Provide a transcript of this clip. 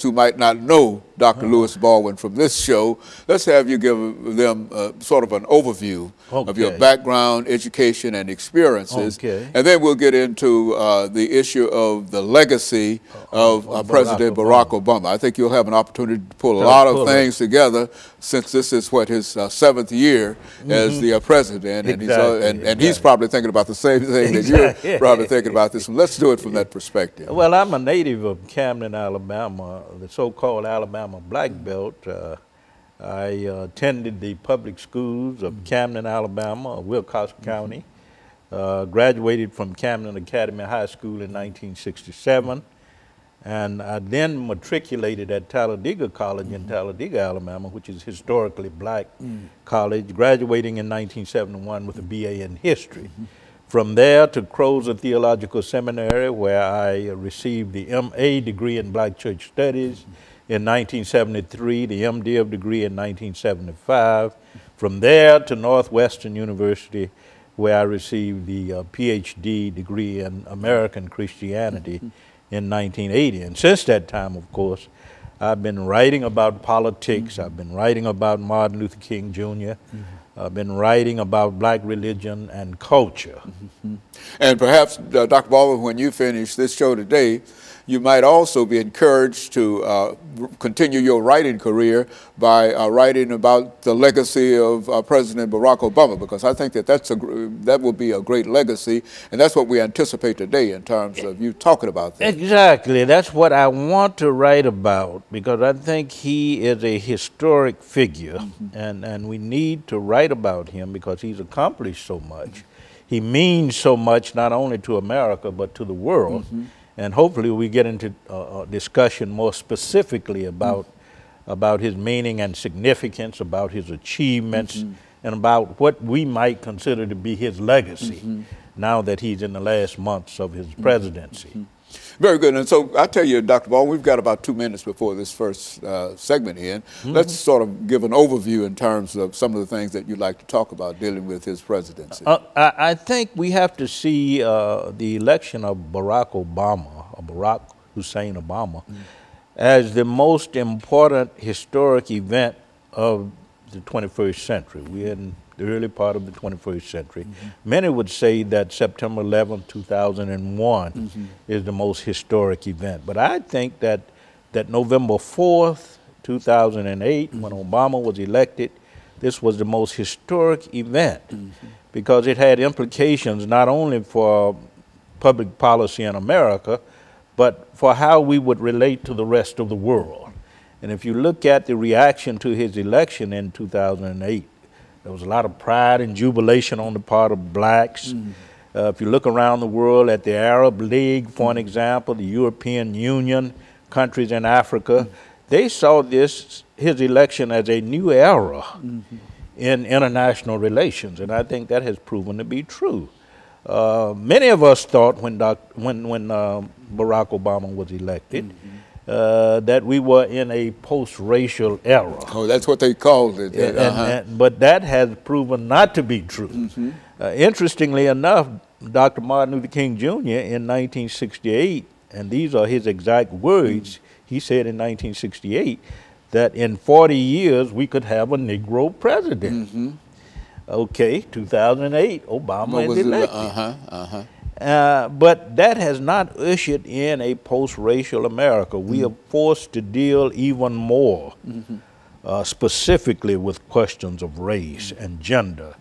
who might not know Dr. Lewis Baldwin from this show, let's have you give them sort of an overview of your background, education, and experiences. And then we'll get into the issue of the legacy of President Barack Obama. I think you'll have an opportunity to pull a lot of things together, since this is what his 7th year as the president, and he's probably thinking about the same thing that you're probably thinking about this. Let's do it from that perspective. Well, I'm a native of Camden, Alabama, the so-called Alabama Black Belt. I attended the public schools of Camden, Alabama, Wilcox County, graduated from Camden Academy High School in 1967, and I then matriculated at Talladega College in Talladega, Alabama, which is historically black college, graduating in 1971 with a BA in history. From there to Crozer Theological Seminary, where I received the MA degree in Black Church Studies in 1973, the MDiv degree in 1975. From there to Northwestern University, where I received the PhD degree in American Christianity in 1980. And since that time, of course, I've been writing about politics. I've been writing about Martin Luther King Jr. I've been writing about black religion and culture. And perhaps, Dr. Baldwin, when you finish this show today, you might also be encouraged to continue your writing career by writing about the legacy of President Barack Obama, because I think that that will be a great legacy, and that's what we anticipate today in terms of you talking about that. Exactly. That's what I want to write about, because I think he is a historic figure, and we need to write about him because he's accomplished so much. He means so much not only to America but to the world. And hopefully we get into a discussion more specifically about his meaning and significance, about his achievements, and about what we might consider to be his legacy now that he's in the last months of his presidency. Very good. And so I tell you, Dr. Baldwin, we've got about 2 minutes before this first segment in. Let's sort of give an overview in terms of some of the things that you'd like to talk about dealing with his presidency. I think we have to see the election of Barack Obama, or Barack Hussein Obama, as the most important historic event of the 21st century. We're in the early part of the 21st century. Many would say that September 11, 2001 is the most historic event. But I think that November 4th, 2008, when Obama was elected, this was the most historic event because it had implications not only for public policy in America, but for how we would relate to the rest of the world. And if you look at the reaction to his election in 2008, there was a lot of pride and jubilation on the part of blacks. If you look around the world at the Arab League, for an example, the European Union, countries in Africa, they saw his election as a new era in international relations, and I think that has proven to be true. Many of us thought when Barack Obama was elected that we were in a post-racial era. Oh, that's what they called it. But that has proven not to be true. Interestingly enough, Dr. Martin Luther King Jr. in 1968, and these are his exact words, he said in 1968 that in 40 years we could have a Negro president. Okay, 2008, Obama is elected. But that has not ushered in a post-racial America. We are forced to deal even more specifically with questions of race and gender